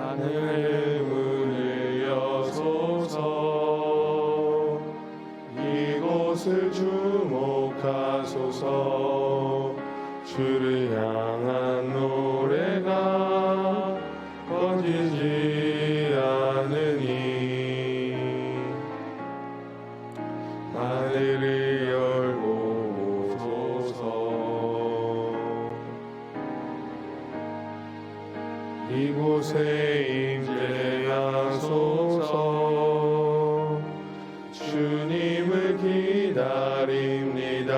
하늘의 문을 여소서. 이곳을 주목하소서. 주를 향한 노래가 꺼지지 않으니 하늘을 열고 오소서. 이곳에 임재하소서. 주님을 기다립니다.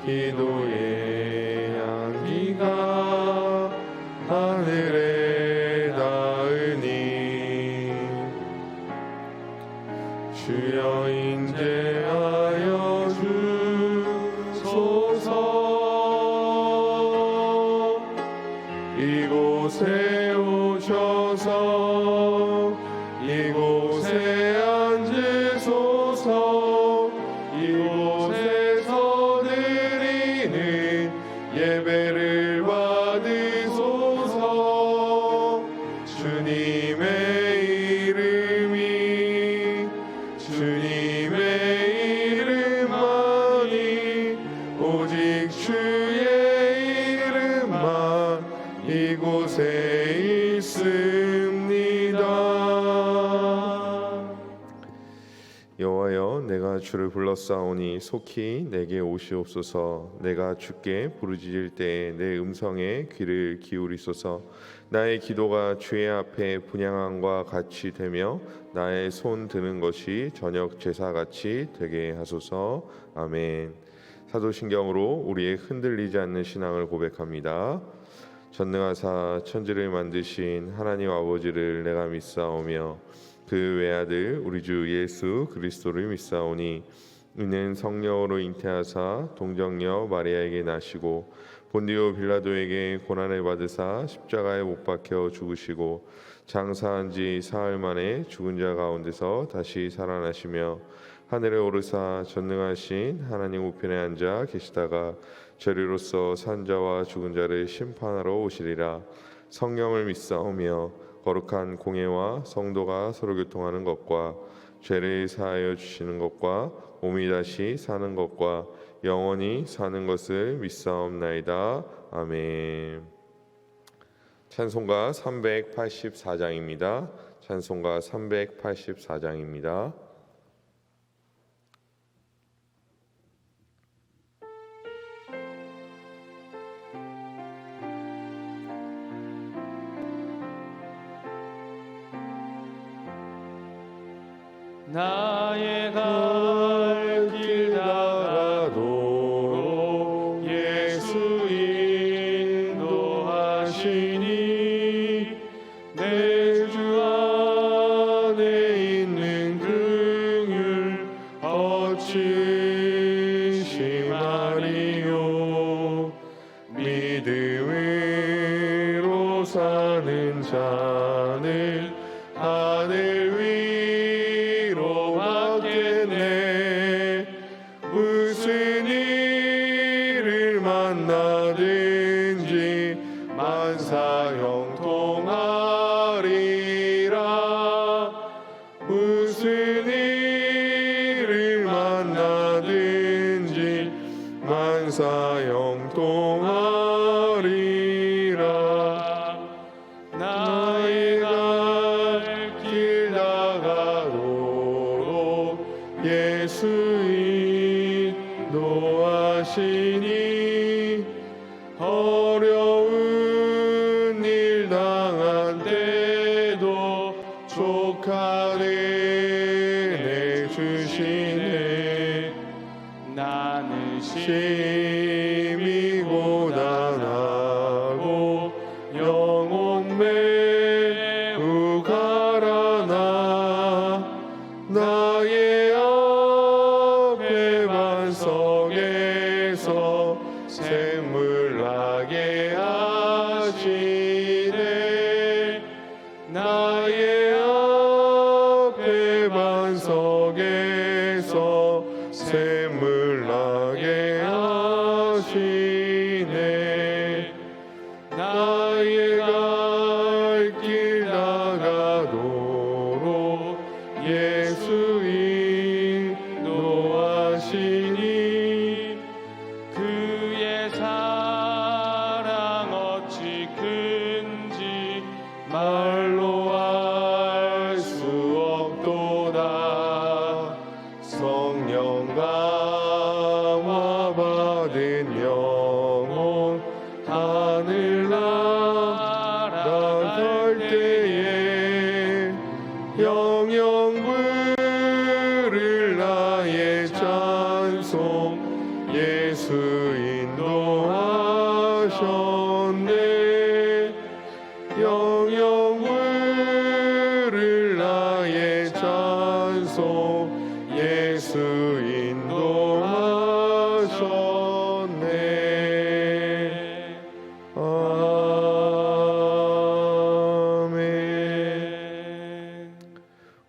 기도의 향기가 하늘에 닿으니 주여 인재하여 주소서. 이곳에 오셔서 이곳에 앉으소서. 이곳에서 드리는 예배를 받으소서. 주님의 이름만이 오직 주의 이름만 이곳에 있습니다. 여호와여, 내가 주를 불렀사오니 속히 내게 오시옵소서. 내가 주께 부르짖을 때에 내 음성에 귀를 기울이소서. 나의 기도가 주의 앞에 분향함과 같이 되며 나의 손 드는 것이 저녁 제사같이 되게 하소서. 아멘. 사도신경으로 우리의 흔들리지 않는 신앙을 고백합니다. 전능하사 천지를 만드신 하나님 아버지를 내가 믿사오며 그 외아들 우리 주 예수 그리스도를 믿사오니 이는 성령으로 잉태하사 동정녀 마리아에게 나시고 본디오 빌라도에게 고난을 받으사 십자가에 못 박혀 죽으시고 장사한 지 사흘 만에 죽은 자 가운데서 다시 살아나시며 하늘에 오르사 전능하신 하나님 우편에 앉아 계시다가 저리로서 산 자와 죽은 자를 심판하러 오시리라. 성령을 믿사오며 거룩한 공예와 성도가 서로 교통하는 것과 죄를 사하여 주시는 것과 몸이 다시 사는 것과 영원히 사는 것을 믿사옵나이다. 아멘. 찬송가 384장입니다. 찬송가 384장입니다. 나의 갈 길 다가도록 예수 인도하시니 내 주 안에 있는 긍휼 어찌 심하리요. 믿음으로 사는 자는 하늘 위로 받겠네. 무슨 일을 만나든지 만사 형통하리라. 무슨 일을 만나든지 만사 형통하리라. 나의 갈 길 다가도록 예수 인도하시니 어려운 일 당한 때도 족한 은혜 주시네. 나는 심히 고단하고 영혼 매우 가라나 나의 앞에 반석에서 샘물 나게 하시네. 나의 앞에 반석에서 샘물 나게 하시네. 나의 갈 길 무엇인지 말로 알 수 없도다. 성령 감화 받은 영혼 하늘 나아갈 때에 영영 부를 나의 찬송 예수 인도하셨네. 영영 부를 나의 찬송 예수 인도하셨네. 아멘.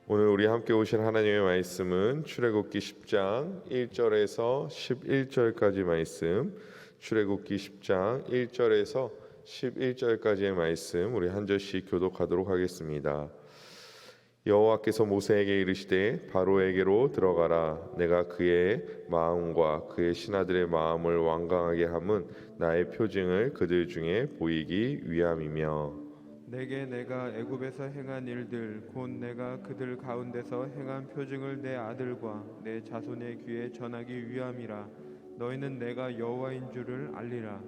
오늘 우리 함께 오신 하나님의 말씀은 출애굽기 10장 1절에서 11절까지 말씀, 출애굽기 10장 1절에서 11절까지의 말씀 우리 한 절씩 교독하도록 하겠습니다. 여호와께서 모세에게 이르시되 바로에게로 들어가라. 내가 그의 마음과 그의 신하들의 마음을 완강하게 함은 나의 표징을 그들 중에 보이기 위함이며 내게 내가 애굽에서 행한 일들 곧 내가 그들 가운데서 행한 표징을 내 아들과 내 자손의 귀에 전하기 위함이라. 너희는 내가 여호와인 줄을 알리라.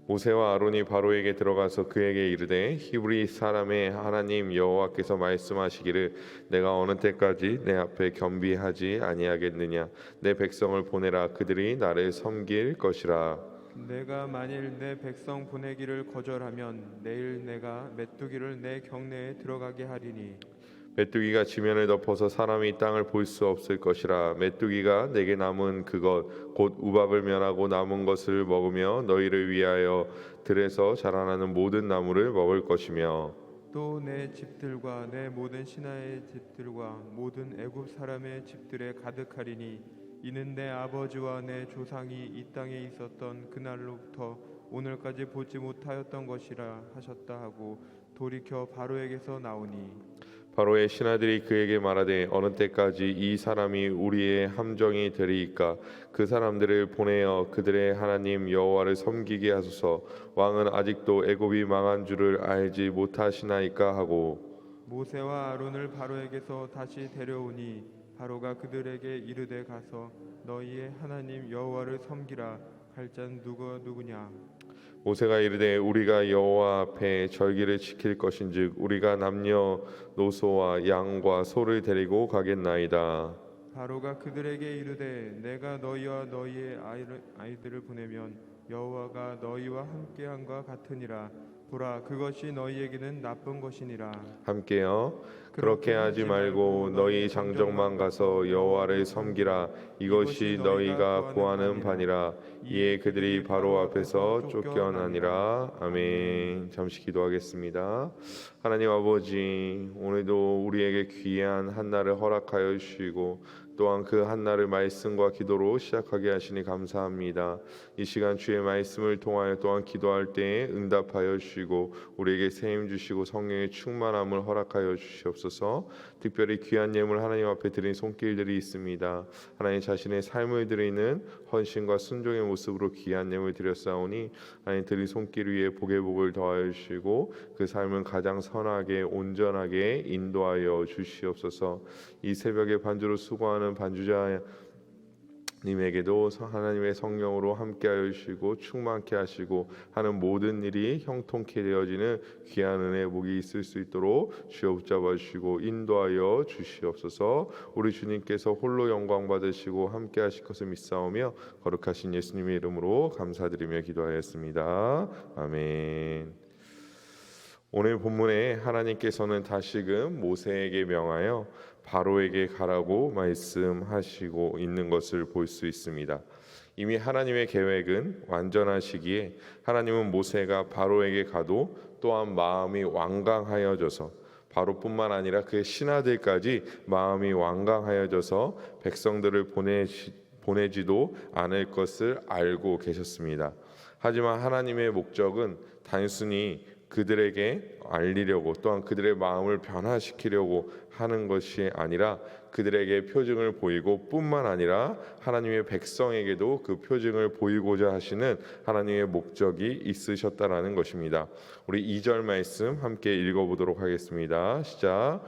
모세와 아론이 바로에게 들어가서 그에게 이르되 히브리 사람의 하나님 여호와께서 말씀하시기를 내가 어느 때까지 내 앞에 겸비하지 아니하겠느냐. 내 백성을 보내라. 그들이 나를 섬길 것이라. 내가 만일 내 백성 보내기를 거절하면 내일 내가 메뚜기를 내 경내에 들어가게 하리니 메뚜기가 지면을 덮어서 사람이 땅을 볼 수 없을 것이라. 메뚜기가 내게 남은 그것 곧 우박을 면하고 남은 것을 먹으며 너희를 위하여 들에서 자라나는 모든 나무를 먹을 것이며 또 내 집들과 내 모든 신하의 집들과 모든 애굽 사람의 집들에 가득하리니 이는 내 아버지와 내 조상이 이 땅에 있었던 그날로부터 오늘까지 보지 못하였던 것이라 하셨다 하고 돌이켜 바로에게서 나오니 바로의 신하들이 그에게 말하되 어느 때까지 이 사람이 우리의 함정이 되리이까. 그 사람들을 보내어 그들의 하나님 여호와를 섬기게 하소서. 왕은 아직도 애굽이 망한 줄을 알지 못하시나이까 하고 모세와 아론을 바로에게서 다시 데려오니 바로가 그들에게 이르되 가서 너희의 하나님 여호와를 섬기라. 갈 자는 누구냐. 모세가 이르되 우리가 여호와 앞에 절기를 지킬 것인즉 우리가 남녀노소와 양과 소를 데리고 가겠나이다. 바로가 그들에게 이르되 내가 너희와 너희의 아이들을 보내면 여호와가 너희와 함께함과 같으니라. 보라 그것이 너희에게는 나쁜 것이니라. 함께요. 그렇게 하지 말고 너희 장정만 가서 여호와를 섬기라. 이것이 너희가 구하는 바니라. 이에 그들이 바로 앞에서 쫓겨나니라. 아멘. 잠시 기도하겠습니다. 하나님 아버지, 오늘도 우리에게 귀한 한날을 허락하여 주시고 또한 그 한날을 말씀과 기도로 시작하게 하시니 감사합니다. 이 시간 주의 말씀을 통하여 또한 기도할 때에 응답하여 주시고 우리에게 세임 주시고 성령의 충만함을 허락하여 주시옵소서. 특별히 귀한 예물 하나님 앞에 드린 손길들이 있습니다. 하나님 자신의 삶을 드리는 헌신과 순종의 모습으로 귀한 예물 드렸사오니 하나님 드린 손길 위에 복의 복을 더하여 주시고 그 삶을 가장 선하게 온전하게 인도하여 주시옵소서. 이 새벽에 반주로 수고하는 반주자 님에게도 하나님의 성령으로 함께하여 주시고 충만케 하시고 하는 모든 일이 형통케 되어지는 귀한 은혜의 복이 있을 수 있도록 주여 붙잡아 주시고 인도하여 주시옵소서. 우리 주님께서 홀로 영광 받으시고 함께하실 것을 믿사오며 거룩하신 예수님의 이름으로 감사드리며 기도하였습니다. 아멘. 오늘 본문에 하나님께서는 다시금 모세에게 명하여 바로에게 가라고 말씀하시고 있는 것을 볼 수 있습니다. 이미 하나님의 계획은 완전하시기에 하나님은 모세가 바로에게 가도 또한 마음이 완강하여져서 바로뿐만 아니라 그의 신하들까지 마음이 완강하여져서 백성들을 보내지도 않을 것을 알고 계셨습니다. 하지만 하나님의 목적은 단순히 그들에게 알리려고 또한 그들의 마음을 변화시키려고 하는 것이 아니라 그들에게 표징을 보이고 뿐만 아니라 하나님의 백성에게도 그 표징을 보이고자 하시는 하나님의 목적이 있으셨다라는 것입니다. 우리 2절 말씀 함께 읽어보도록 하겠습니다. 시작.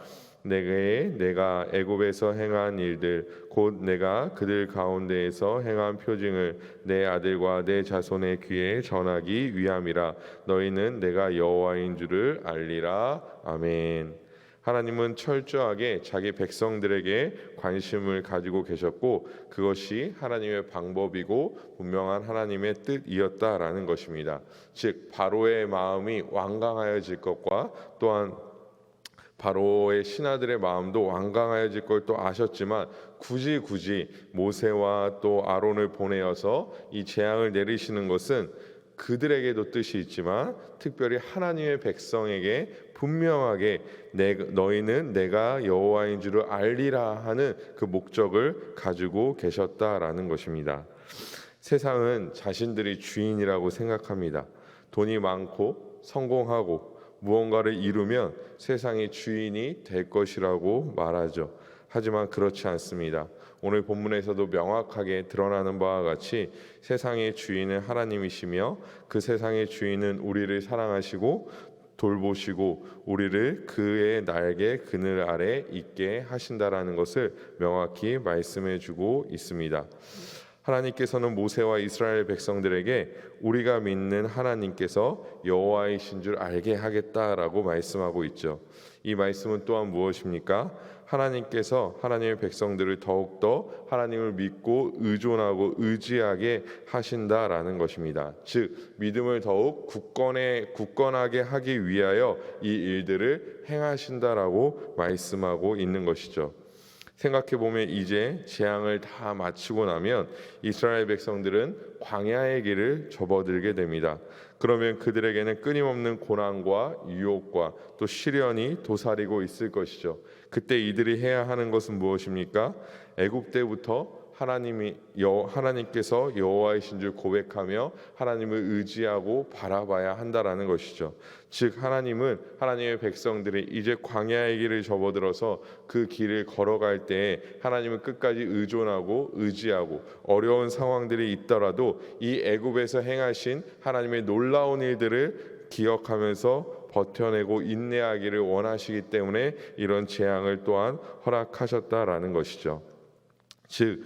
내가 애굽에서 행한 일들 곧 내가 그들 가운데에서 행한 표징을 내 아들과 내 자손의 귀에 전하기 위함이라. 너희는 내가 여호와인 줄을 알리라. 아멘. 하나님은 철저하게 자기 백성들에게 관심을 가지고 계셨고 그것이 하나님의 방법이고 분명한 하나님의 뜻이었다라는 것입니다. 즉 바로의 마음이 완강하여질 것과 또한 바로의 신하들의 마음도 완강하여질 걸 또 아셨지만 굳이 모세와 또 아론을 보내어서 이 재앙을 내리시는 것은 그들에게도 뜻이 있지만 특별히 하나님의 백성에게 분명하게 너희는 내가 여호와인 줄을 알리라 하는 그 목적을 가지고 계셨다라는 것입니다. 세상은 자신들이 주인이라고 생각합니다. 돈이 많고 성공하고 무언가를 이루면 세상의 주인이 될 것이라고 말하죠. 하지만 그렇지 않습니다. 오늘 본문에서도 명확하게 드러나는 바와 같이 세상의 주인은 하나님이시며 그 세상의 주인은 우리를 사랑하시고 돌보시고 우리를 그의 날개 그늘 아래 있게 하신다라는 것을 명확히 말씀해 주고 있습니다. 하나님께서는 모세와 이스라엘 백성들에게 우리가 믿는 하나님께서 여호와이신 줄 알게 하겠다라고 말씀하고 있죠. 이 말씀은 또한 무엇입니까? 하나님께서 하나님의 백성들을 더욱더 하나님을 믿고 의존하고 의지하게 하신다라는 것입니다. 즉 믿음을 더욱 굳건하게 하기 위하여 이 일들을 행하신다라고 말씀하고 있는 것이죠. 생각해보면 이제 재앙을 다 마치고 나면 이스라엘 백성들은 광야의 길을 접어들게 됩니다. 그러면 그들에게는 끊임없는 고난과 유혹과 또 시련이 도사리고 있을 것이죠. 그때 이들이 해야 하는 것은 무엇입니까? 애굽 때부터 하나님께서 여호와이신 줄 고백하며 하나님을 의지하고 바라봐야 한다라는 것이죠. 즉 하나님은 하나님의 백성들이 이제 광야의 길을 접어들어서 그 길을 걸어갈 때에 하나님을 끝까지 의존하고 의지하고 어려운 상황들이 있더라도 이 애굽에서 행하신 하나님의 놀라운 일들을 기억하면서 버텨내고 인내하기를 원하시기 때문에 이런 재앙을 또한 허락하셨다라는 것이죠. 즉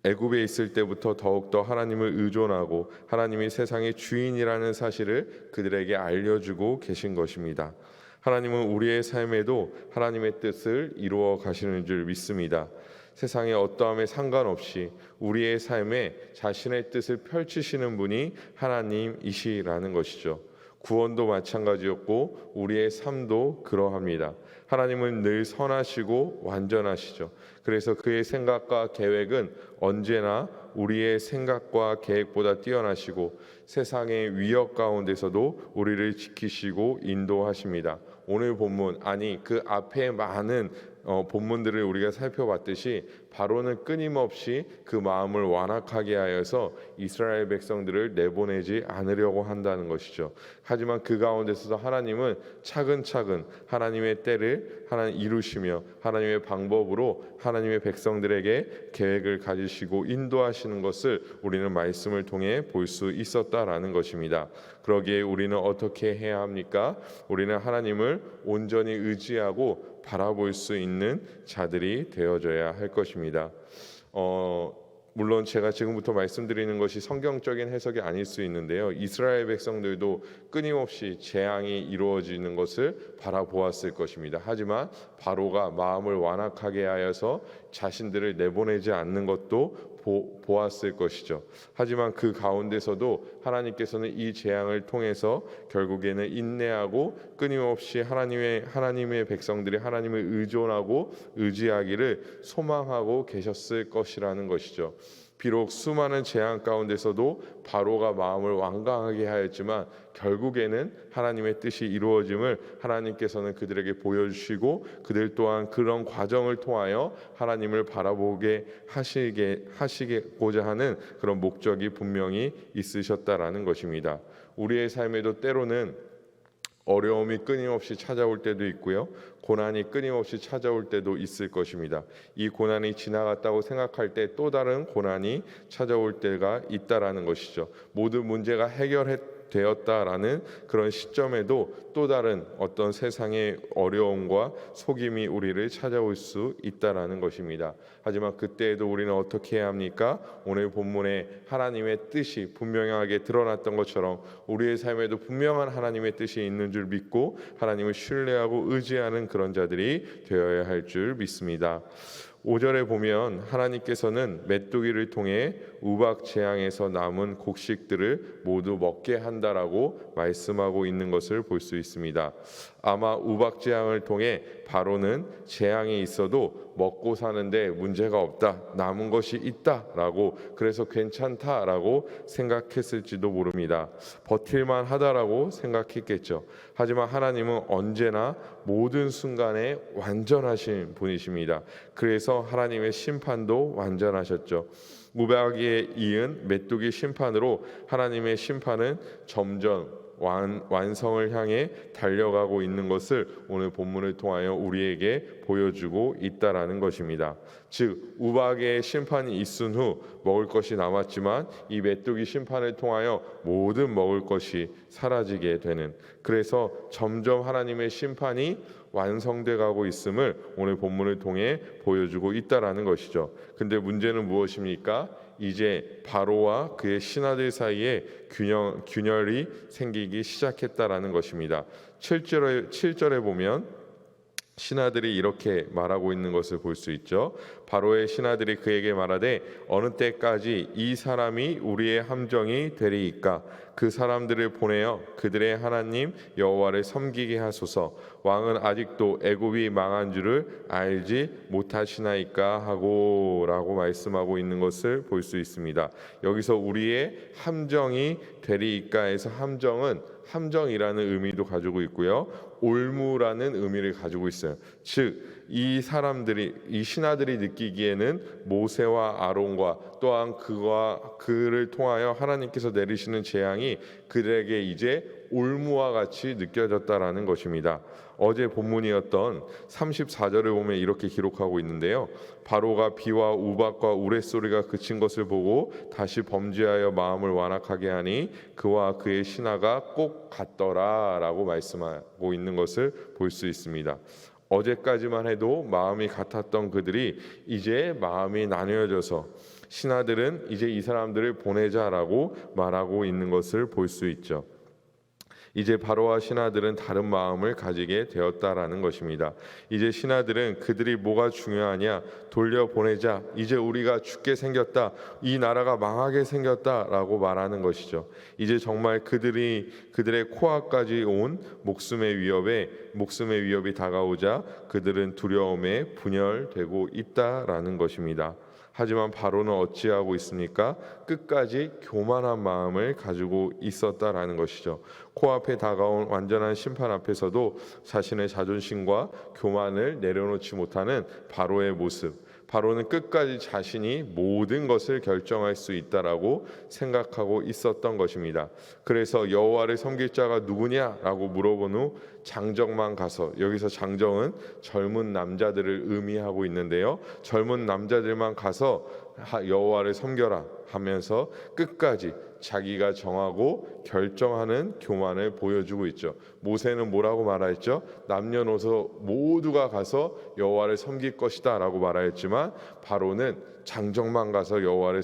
애굽에 있을 때부터 더욱더 하나님을 의존하고 하나님이 세상의 주인이라는 사실을 그들에게 알려주고 계신 것입니다. 하나님은 우리의 삶에도 하나님의 뜻을 이루어 가시는 줄 믿습니다. 세상의 어떠함에 상관없이 우리의 삶에 자신의 뜻을 펼치시는 분이 하나님이시라는 것이죠. 구원도 마찬가지였고 우리의 삶도 그러합니다. 하나님은 늘 선하시고 완전하시죠. 그래서 그의 생각과 계획은 언제나 우리의 생각과 계획보다 뛰어나시고 세상의 위협 가운데서도 우리를 지키시고 인도하십니다. 오늘 본문 그 앞에 많은 본문들을 우리가 살펴봤듯이 바로는 끊임없이 그 마음을 완악하게 하여서 이스라엘 백성들을 내보내지 않으려고 한다는 것이죠. 하지만 그 가운데서도 하나님은 차근차근 하나님의 때를 이루시며 하나님의 방법으로 하나님의 백성들에게 계획을 가지시고 인도하시는 것을 우리는 말씀을 통해 볼 수 있었다라는 것입니다. 그러기에 우리는 어떻게 해야 합니까? 우리는 하나님을 온전히 의지하고 바라볼 수 있는 자들이 되어져야 할 것입니다. 물론 제가 지금부터 말씀드리는 것이 성경적인 해석이 아닐 수 있는데요. 이스라엘 백성들도 끊임없이 재앙이 이루어지는 것을 바라보았을 것입니다. 하지만 바로가 마음을 완악하게 하여서 자신들을 내보내지 않는 것도 보았을 것이죠. 하지만 그 가운데서도 하나님께서는 이 재앙을 통해서 결국에는 인내하고 끊임없이 하나님의 백성들이 하나님을 의존하고 의지하기를 소망하고 계셨을 것이라는 것이죠. 비록 수많은 재앙 가운데서도 바로가 마음을 완강하게 하였지만 결국에는 하나님의 뜻이 이루어짐을 하나님께서는 그들에게 보여주시고 그들 또한 그런 과정을 통하여 하나님을 바라보게 하시고자 하는 그런 목적이 분명히 있으셨다라는 것입니다. 우리의 삶에도 때로는 어려움이 끊임없이 찾아올 때도 있고요. 고난이 끊임없이 찾아올 때도 있을 것입니다. 이 고난이 지나갔다고 생각할 때 또 다른 고난이 찾아올 때가 있다라는 것이죠. 모든 문제가 해결되었다라는 그런 시점에도 또 다른 어떤 세상의 어려움과 속임이 우리를 찾아올 수 있다라는 것입니다. 하지만 그때에도 우리는 어떻게 해야 합니까? 오늘 본문에 하나님의 뜻이 분명하게 드러났던 것처럼 우리의 삶에도 분명한 하나님의 뜻이 있는 줄 믿고 하나님을 신뢰하고 의지하는 그런 자들이 되어야 할 줄 믿습니다. 5절에 보면 하나님께서는 메뚜기를 통해 우박 재앙에서 남은 곡식들을 모두 먹게 한다라고 말씀하고 있는 것을 볼 수 있습니다. 아마 우박 재앙을 통해 바로는 재앙이 있어도 먹고 사는데 문제가 없다, 남은 것이 있다라고, 그래서 괜찮다라고 생각했을지도 모릅니다. 버틸만 하다라고 생각했겠죠. 하지만 하나님은 언제나 모든 순간에 완전하신 분이십니다. 그래서 하나님의 심판도 완전하셨죠. 우박에 이은 메뚜기 심판으로 하나님의 심판은 점점 완성을 향해 달려가고 있는 것을 오늘 본문을 통하여 우리에게 보여주고 있다라는 것입니다. 즉 우박의 심판이 있은 후 먹을 것이 남았지만 이 메뚜기 심판을 통하여 모든 먹을 것이 사라지게 되는, 그래서 점점 하나님의 심판이 완성돼 가고 있음을 오늘 본문을 통해 보여주고 있다라는 것이죠. 근데 문제는 무엇입니까? 이제 바로와 그의 신하들 사이에 균열이 생기기 시작했다라는 것입니다. 7절에 보면 신하들이 이렇게 말하고 있는 것을 볼 수 있죠. 바로의 신하들이 그에게 말하되 어느 때까지 이 사람이 우리의 함정이 되리이까? 그 사람들을 보내어 그들의 하나님 여호와를 섬기게 하소서. 왕은 아직도 애굽이 망한 줄을 알지 못하시나이까 하고 라고 말씀하고 있는 것을 볼 수 있습니다. 여기서 우리의 함정이 되리이까에서 함정이라는 의미도 가지고 있고요, 올무라는 의미를 가지고 있어요. 즉 이 신하들이 느끼기에는 모세와 아론과 또한 그를 통하여 하나님께서 내리시는 재앙이 그들에게 이제 올무와 같이 느껴졌다라는 것입니다. 어제 본문이었던 34절을 보면 이렇게 기록하고 있는데요. 바로가 비와 우박과 우레소리가 그친 것을 보고 다시 범죄하여 마음을 완악하게 하니 그와 그의 신하가 꼭 같더라라고 말씀하고 있는 것을 볼 수 있습니다. 어제까지만 해도 마음이 같았던 그들이 이제 마음이 나뉘어져서 신하들은 이제 이 사람들을 보내자라고 말하고 있는 것을 볼 수 있죠. 이제 바로와 신하들은 다른 마음을 가지게 되었다라는 것입니다. 이제 신하들은 그들이 뭐가 중요하냐, 돌려보내자, 이제 우리가 죽게 생겼다, 이 나라가 망하게 생겼다라고 말하는 것이죠. 이제 정말 그들의 코앞까지 온 목숨의 위협이 다가오자 그들은 두려움에 분열되고 있다라는 것입니다. 하지만 바로는 어찌하고 있습니까? 끝까지 교만한 마음을 가지고 있었다라는 것이죠. 코앞에 다가온 완전한 심판 앞에서도 자신의 자존심과 교만을 내려놓지 못하는 바로의 모습. 바로는 끝까지 자신이 모든 것을 결정할 수 있다라고 생각하고 있었던 것입니다. 그래서 여호와를 섬길 자가 누구냐라고 물어본 후 장정만 가서, 여기서 장정은 젊은 남자들을 의미하고 있는데요, 젊은 남자들만 가서 여호와를 섬겨라 하면서 끝까지 자기가 정하고 결정하는 교만을 보여주고 있죠. 모세는 뭐라고 말하였죠? 남녀노소 모두가 가서 여호와를 섬길 것이다 라고 말하였지만 바로는 장정만 가서 여호와를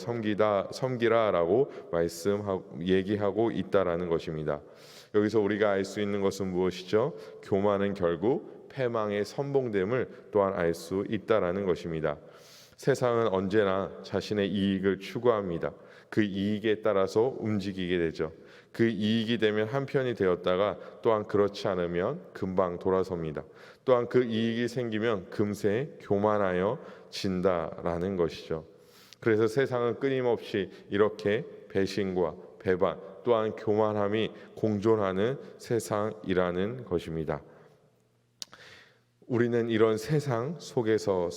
섬기라라고 얘기하고 있다라는 것입니다. 여기서 우리가 알 수 있는 것은 무엇이죠? 교만은 결국 패망의 선봉됨을 또한 알 수 있다라는 것입니다. 세상은 언제나 자신의 이익을 추구합니다. 그 이익에 따라서 움직이게 되죠. 그 이익이 되면 한편이 되었다가 또한 그렇지 않으면 금방 돌아섭니다. 또한 그 이익이 생기면 금세 교만하여 진다라는 것이죠. 그래서 세상은 끊임없이 이렇게 배신과 배반 또한 교만함이 공존하는 세상이라는 것입니다. 우리는 이런 세상 속에서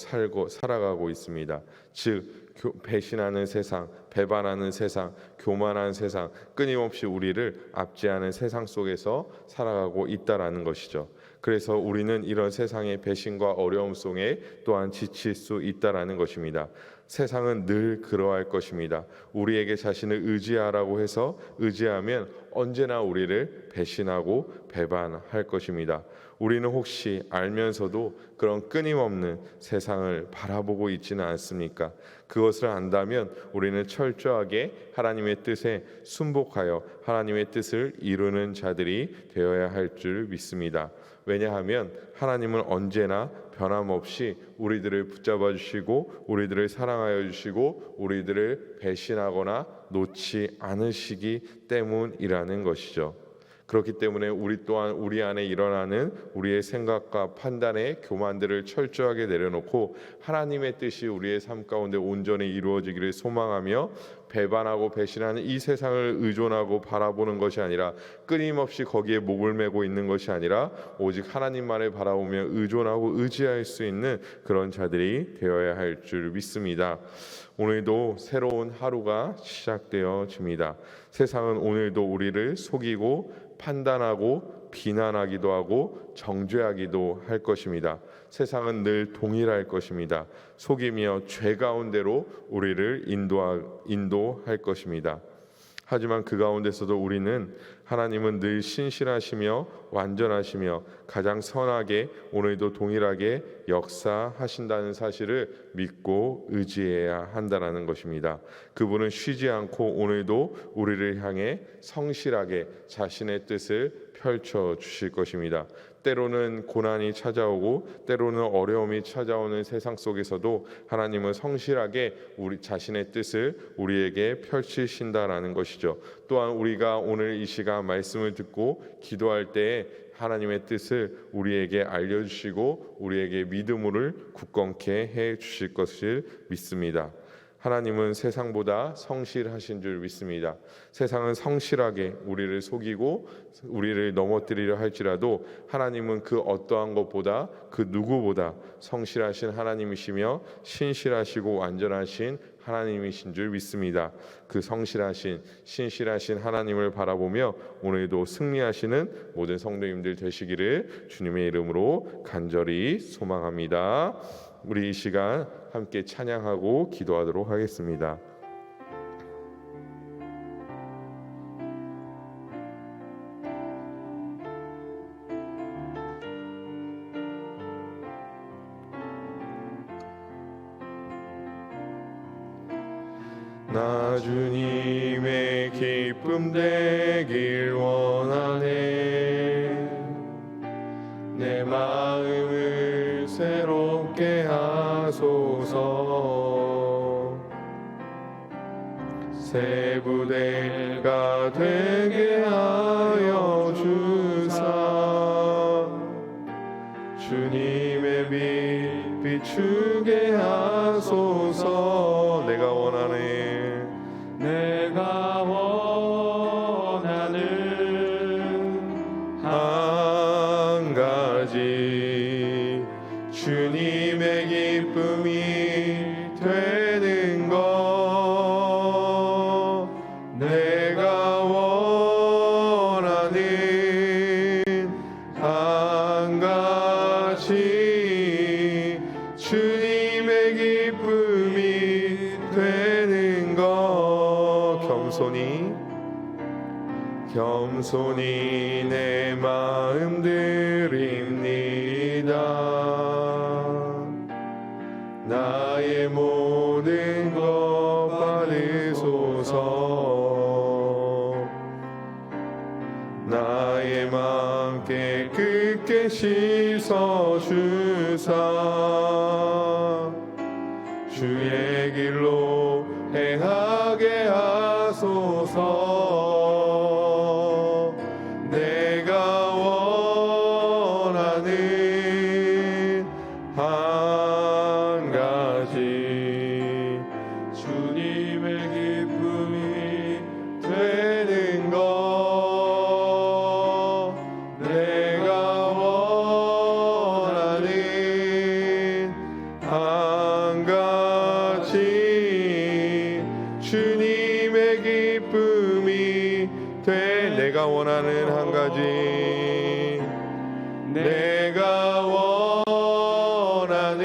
살아가고 있습니다. 즉 배신하는 세상, 배반하는 세상, 교만한 세상, 끊임없이 우리를 압제하는 세상 속에서 살아가고 있다라는 것이죠. 그래서 우리는 이런 세상의 배신과 어려움 속에 또한 지칠 수 있다라는 것입니다. 세상은 늘 그러할 것입니다. 우리에게 자신을 의지하라고 해서 의지하면 언제나 우리를 배신하고 배반할 것입니다. 우리는 혹시 알면서도 그런 끊임없는 세상을 바라보고 있지는 않습니까? 그것을 안다면 우리는 철저하게 하나님의 뜻에 순복하여 하나님의 뜻을 이루는 자들이 되어야 할 줄 믿습니다. 왜냐하면 하나님은 언제나 변함없이 우리들을 붙잡아 주시고 우리들을 사랑하여 주시고 우리들을 배신하거나 놓지 않으시기 때문이라는 것이죠. 그렇기 때문에 우리 또한 우리 안에 일어나는 우리의 생각과 판단의 교만들을 철저하게 내려놓고 하나님의 뜻이 우리의 삶 가운데 온전히 이루어지기를 소망하며 배반하고 배신하는 이 세상을 의존하고 바라보는 것이 아니라 끊임없이 거기에 목을 메고 있는 것이 아니라 오직 하나님만을 바라보며 의존하고 의지할 수 있는 그런 자들이 되어야 할 줄 믿습니다. 오늘도 새로운 하루가 시작되어집니다. 세상은 오늘도 우리를 속이고 판단하고 비난하기도 하고 정죄하기도 할 것입니다. 세상은 늘 동일할 것입니다. 속이며 죄 가운데로 우리를 인도할 것입니다. 하지만 그 가운데서도 우리는 하나님은 늘 신실하시며 완전하시며 가장 선하게 오늘도 동일하게 역사하신다는 사실을 믿고 의지해야 한다는 것입니다. 그분은 쉬지 않고 오늘도 우리를 향해 성실하게 자신의 뜻을 펼쳐 주실 것입니다. 때로는 고난이 찾아오고 때로는 어려움이 찾아오는 세상 속에서도 하나님은 성실하게 우리 자신의 뜻을 우리에게 펼치신다라는 것이죠. 또한 우리가 오늘 이 시간 말씀을 듣고 기도할 때에 하나님의 뜻을 우리에게 알려주시고 우리에게 믿음을 굳건케 해 주실 것을 믿습니다. 하나님은 세상보다 성실하신 줄 믿습니다. 세상은 성실하게 우리를 속이고 우리를 넘어뜨리려 할지라도 하나님은 그 어떠한 것보다 그 누구보다 성실하신 하나님이시며 신실하시고 완전하신 하나님이신 줄 믿습니다. 그 성실하신 신실하신 하나님을 바라보며 오늘도 승리하시는 모든 성도님들 되시기를 주님의 이름으로 간절히 소망합니다. 우리 이 시간 함께 찬양하고 기도하도록 하겠습니다. 나 주님의 기쁨 되길 원하네. 내 마음을 새롭게 하소서. 새 부대가 되게 하여 주사. 주님의 빛 비추게 하소서. 내가 원하네. 내가 원하는 한 가지 주님의 기쁨이 되는 것. 내가 원하는 한 가지 주님의 기쁨이 되는 것. 겸손히 내 마음 드립니다. 나의 모든 것 받으소서. 나의 마음 깨끗게 씻어주사. 주의 길로 행하게 하소서. 내가 원하는 한 가지 주님의 기쁨이 되는 것. 내가 원하는 내가 원하는 한 가지, 내가 원하는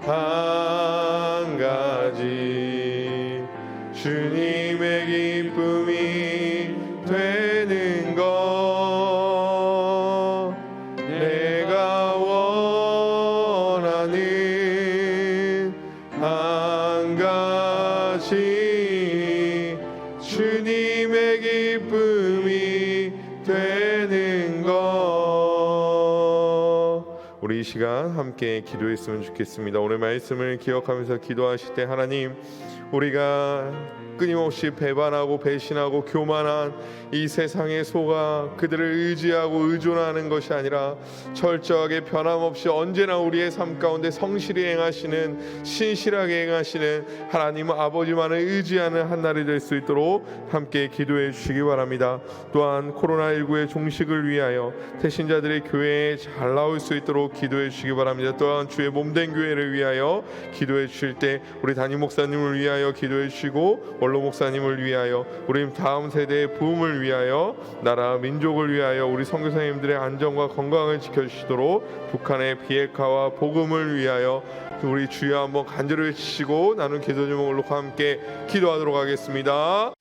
한 가지, 주님의 기쁨이 되는 것. 내가 원하는 한 가지, 주님의 기쁨이 되는 것. 우리 이 시간 함께 기도했으면 좋겠습니다. 오늘 말씀을 기억하면서 기도하실 때 하나님, 우리가 끊임없이 배반하고 배신하고 교만한 이 세상에 속아 그들을 의지하고 의존하는 것이 아니라 철저하게 변함없이 언제나 우리의 삶 가운데 성실히 행하시는, 신실하게 행하시는 하나님 아버지만을 의지하는 한 날이 될 수 있도록 함께 기도해 주시기 바랍니다. 또한 코로나19의 종식을 위하여 태신자들의 교회에 잘 나올 수 있도록 기도해 주시기 바랍니다. 또한 주의 몸된 교회를 위하여 기도해 주실 때 우리 담임 목사님을 위하여 기도해 주시고, 원로 목사님을 위하여, 우리 다음 세대의 부흥을 위하여, 나라 민족을 위하여 우리 선교사님들의 안전과 건강을 지켜주시도록 북한의 비핵화와 복음을 위하여 우리 주여 한번 간절히 외치시고 나눈 기도 제목으로 함께 기도하도록 하겠습니다.